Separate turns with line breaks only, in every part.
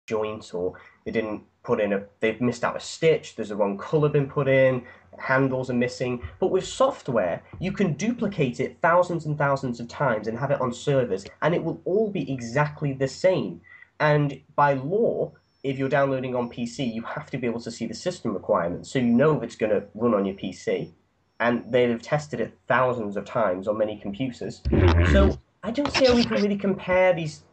joint, or they've missed out a stitch, there's the wrong color been put in, handles are missing. But with software, you can duplicate it thousands and thousands of times and have it on servers, and it will all be exactly the same. And by law, if you're downloading on PC, you have to be able to see the system requirements, so you know if it's going to run on your PC. And they've tested it thousands of times on many computers. So I don't see how we can really compare these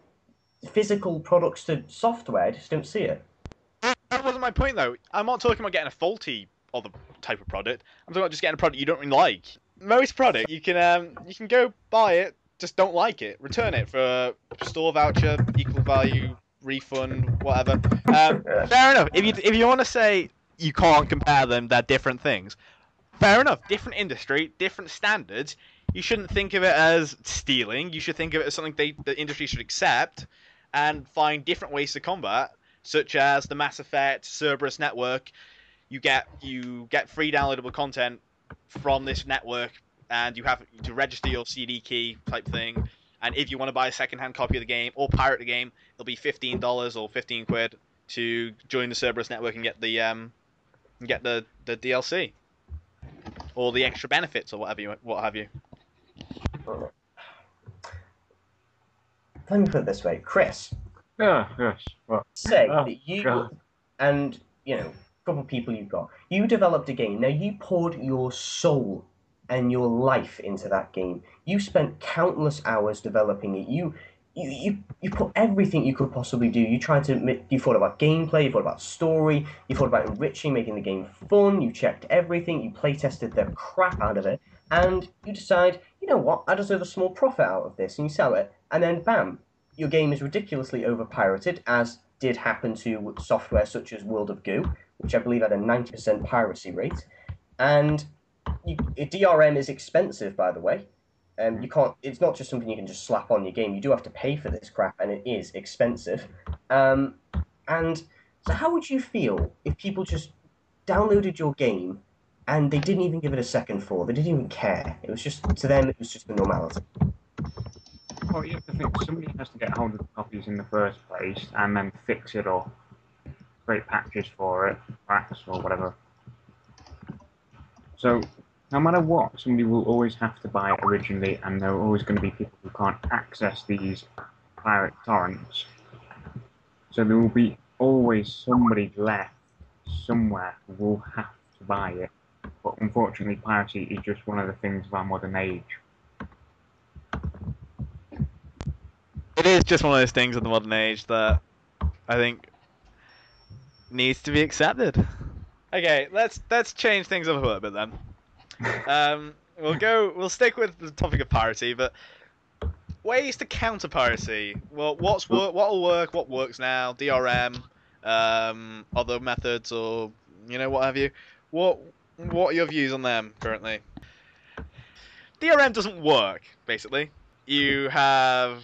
physical products to software. I just don't see it.
That wasn't my point, though. I'm not talking about getting a faulty other type of product. I'm talking about just getting a product you don't really like. Most product you can go buy it, just don't like it, return it for a store voucher, equal value, refund, whatever. Fair enough. If you want to say you can't compare them, they're different things. Fair enough. Different industry, different standards. You shouldn't think of it as stealing. You should think of it as something the industry should accept and find different ways to combat, such as the Mass Effect Cerberus network. You get free downloadable content from this network, and you have to register your CD key type thing. And if you want to buy a second-hand copy of the game or pirate the game, it'll be $15 or 15 quid to join the Cerberus network and get the DLC or the extra benefits or what have you.
Let me put it this way, Chris.
Yeah, yes. Well,
say that you and a couple of people you developed a game. Now you poured your soul and your life into that game. You spent countless hours developing it. You put everything you could possibly do. You thought about gameplay, you thought about story, you thought about enriching, making the game fun. You checked everything. You play tested the crap out of it, and you decide, you know what, I deserve a small profit out of this, and you sell it, and then bam, your game is ridiculously over-pirated, as did happen to software such as World of Goo, which I believe had a 90% piracy rate. And DRM is expensive, by the way. You can't. It's not just something you can just slap on your game. You do have to pay for this crap, and it is expensive. And so, how would you feel if people just downloaded your game and they didn't even give it a second thought? They didn't even care. It was just, to them, it was just a normality.
Well, you have to think somebody has to get hold of the copies in the first place and then fix it or create patches for it, packs or whatever. So, no matter what, somebody will always have to buy it originally, and there are always going to be people who can't access these pirate torrents. So there will be always somebody left somewhere who will have to buy it. But unfortunately, piracy is just one of the things of our modern age.
It is just one of those things of the modern age that I think needs to be accepted. Okay, let's change things up a little bit then. We'll stick with the topic of piracy, but ways to counter piracy. Well, what'll work, what works now, DRM, other methods, or what have you. What are your views on them currently? DRM doesn't work, basically. You have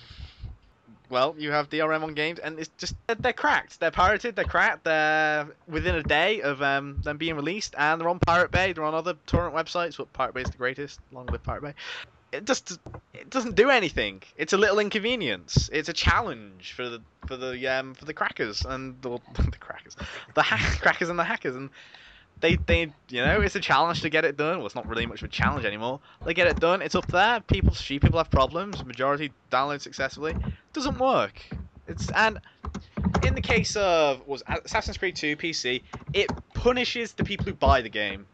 DRM on games, and it's just they're cracked. They're pirated. They're cracked. They're within a day of them being released, and they're on Pirate Bay. They're on other torrent websites, but Pirate Bay is the greatest. Long live Pirate Bay. It doesn't do anything. It's a little inconvenience. It's a challenge for the crackers and the crackers, crackers and the hackers, and they it's a challenge to get it done. Well, it's not really much of a challenge anymore. They get it done. It's up there. People have problems. Majority download successfully. Doesn't work. And in the case of Assassin's Creed 2 PC, it punishes the people who buy the game.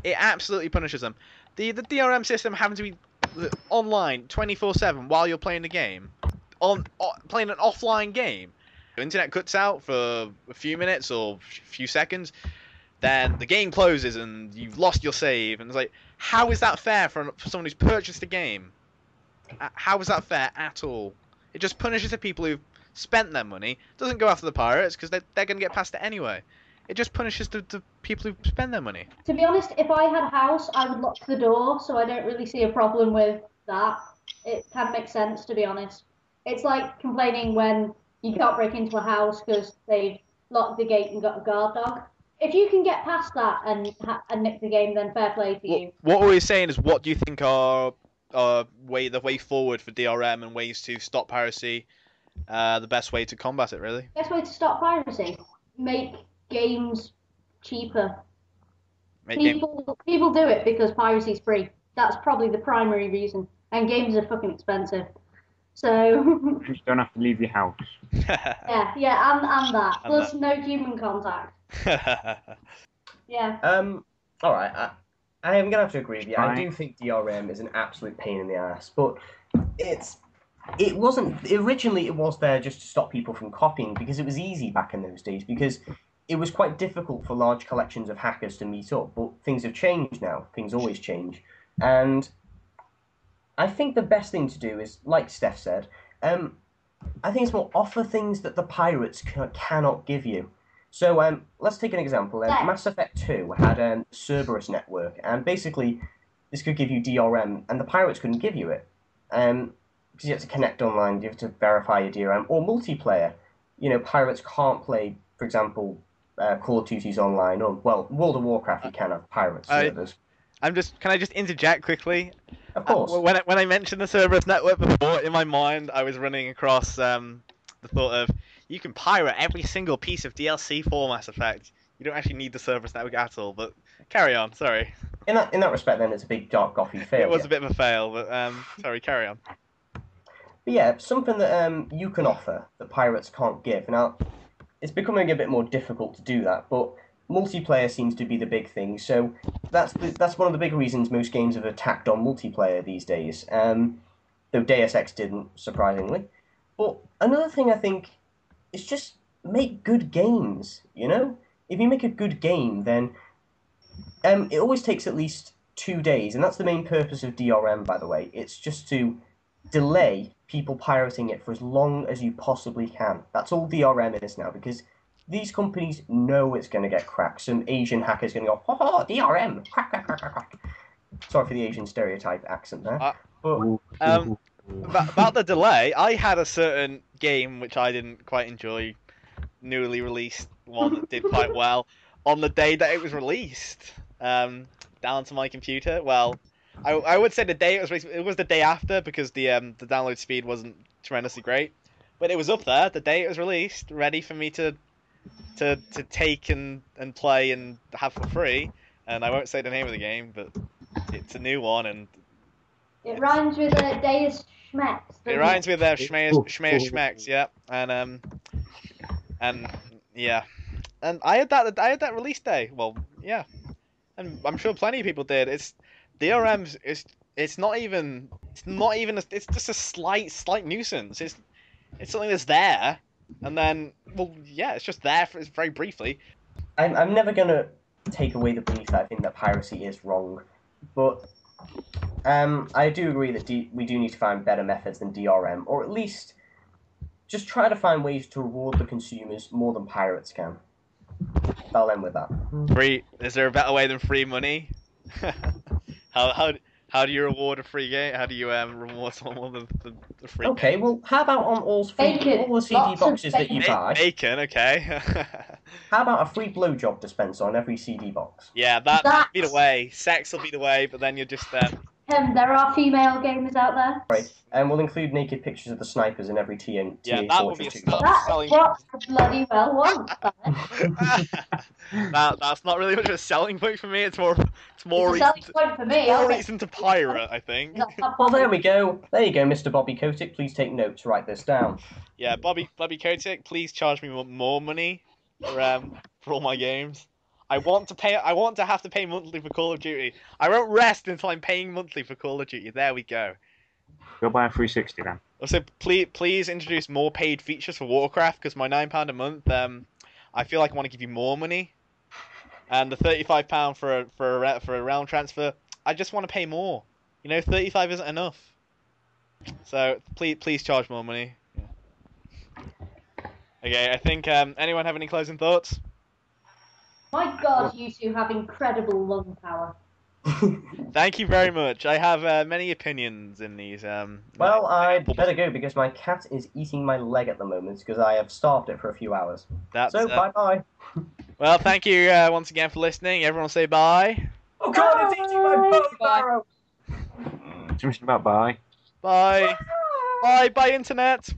It absolutely punishes them. The DRM system having to be online 24/7 while you're playing the game, playing an offline game. The internet cuts out for a few minutes or a few seconds. Then the game closes and you've lost your save, and it's like, how is that fair for someone who's purchased a game? How is that fair at all? It just punishes the people who've spent their money. It doesn't go after the pirates because they're going to get past it anyway. It just punishes the people who spend their money.
To be honest, if I had a house, I would lock the door, so I don't really see a problem with that. It kind of makes sense, to be honest. It's like complaining when you can't break into a house because they've locked the gate and got a guard dog. If you can get past that and nick the game, then fair play to you.
What we're saying is, what do you think are the way forward for DRM and ways to stop piracy the best way to combat it, really.
Best way to stop piracy: make games cheaper. People do it because piracy's free. That's probably the primary reason. And games are fucking expensive. So
You don't have to leave your house.
yeah, and that.
And
Plus
that.
no human contact. Yeah.
All right. I am gonna have to agree with you. I
Right.
do think DRM is an absolute pain in the ass, but it wasn't originally. It was there just to stop people from copying because it was easy back in those days. Because it was quite difficult for large collections of hackers to meet up. But things have changed now. Things always change, and I think the best thing to do is, like Steph said, I think it's more offer things that the pirates cannot give you. So let's take an example. Mass Effect 2 had a Cerberus network, and basically this could give you DRM, and the pirates couldn't give you it. Because you have to connect online, you have to verify your DRM, or multiplayer. You know, pirates can't play, for example, Call of Duty's online, or, well, World of Warcraft you can have pirate servers.
Can I just interject quickly?
Of course.
When I mentioned the Cerberus network before, in my mind I was running across the thought of, you can pirate every single piece of DLC for Mass Effect. You don't actually need the Cerberus network at all, but carry on, sorry.
In that respect, then, it's a big, dark, gothy failure.
It was a bit of a fail, but sorry, carry on.
But yeah, something that you can offer that pirates can't give. Now, it's becoming a bit more difficult to do that, but multiplayer seems to be the big thing. So that's one of the big reasons most games have attacked on multiplayer these days. Though Deus Ex didn't, surprisingly. But another thing I think is just make good games. You know, if you make a good game, then it always takes at least 2 days, and that's the main purpose of DRM, by the way. It's just to delay people pirating it for as long as you possibly can. That's all DRM is now, because these companies know it's going to get cracked. Some Asian hacker's going to go, ha, DRM, crack, crack, crack, crack, crack. Sorry for the Asian stereotype accent there.
About the delay, I had a certain game which I didn't quite enjoy, newly released one that did quite well, on the day that it was released, down to my computer. Well, I would say the day it was released, it was the day after, because the download speed wasn't tremendously great, but it was up there the day it was released, ready for me to take and play and have for free. And I won't say the name of the game, but it's a new one, and
it rhymes with Deus Schmex.
It rhymes with Schmex, yeah, and yeah, and I had that release day. Well, yeah, and I'm sure plenty of people did. It's DRM it's not even it's just a slight nuisance. It's something that's there, and then, well, yeah, it's just there for very briefly.
I'm never gonna take away the belief that I think that piracy is wrong, but I do agree that we do need to find better methods than DRM, or at least just try to find ways to reward the consumers more than pirates can. I'll end with that.
Free? Is there a better way than free money? How do you reward a free game? How do you reward someone with the free?
Okay, well, how about on all the CD boxes that you buy?
Bacon, okay.
How about a free blowjob dispenser on every CD box?
Yeah, that'll be the way. Sex will be the way, but then you're just
there are female gamers out there.
Right, and we'll include naked pictures of the snipers in every TA.
Yeah, that would be a start selling.
That's what I bloody well want.
That's not really much of a selling point for me. It's more
It's a selling point for me.
more reason to pirate, I think.
Well, there we go. There you go, Mr. Bobby Kotick. Please take notes. Write this down.
Yeah, Bobby Kotick, please charge me more money for all my games. I want to have to pay monthly for Call of Duty. I won't rest until I'm paying monthly for Call of Duty. There we go.
Go buy a 360 then.
Also, please introduce more paid features for Warcraft, because my £9 a month, I feel like I want to give you more money. And the £35 for a realm transfer, I just want to pay more. You know, 35 isn't enough. So please charge more money. Yeah. Okay, I think anyone have any closing thoughts?
My God, you two have incredible lung power.
Thank you very much. I have many opinions in these.
Well, I'd better go because my cat is eating my leg at the moment because I have starved it for a few hours. So, bye-bye.
Well, thank you once again for listening. Everyone say bye.
Oh God, it's eating my bone marrow!
Something about bye.
Bye. Bye, internet.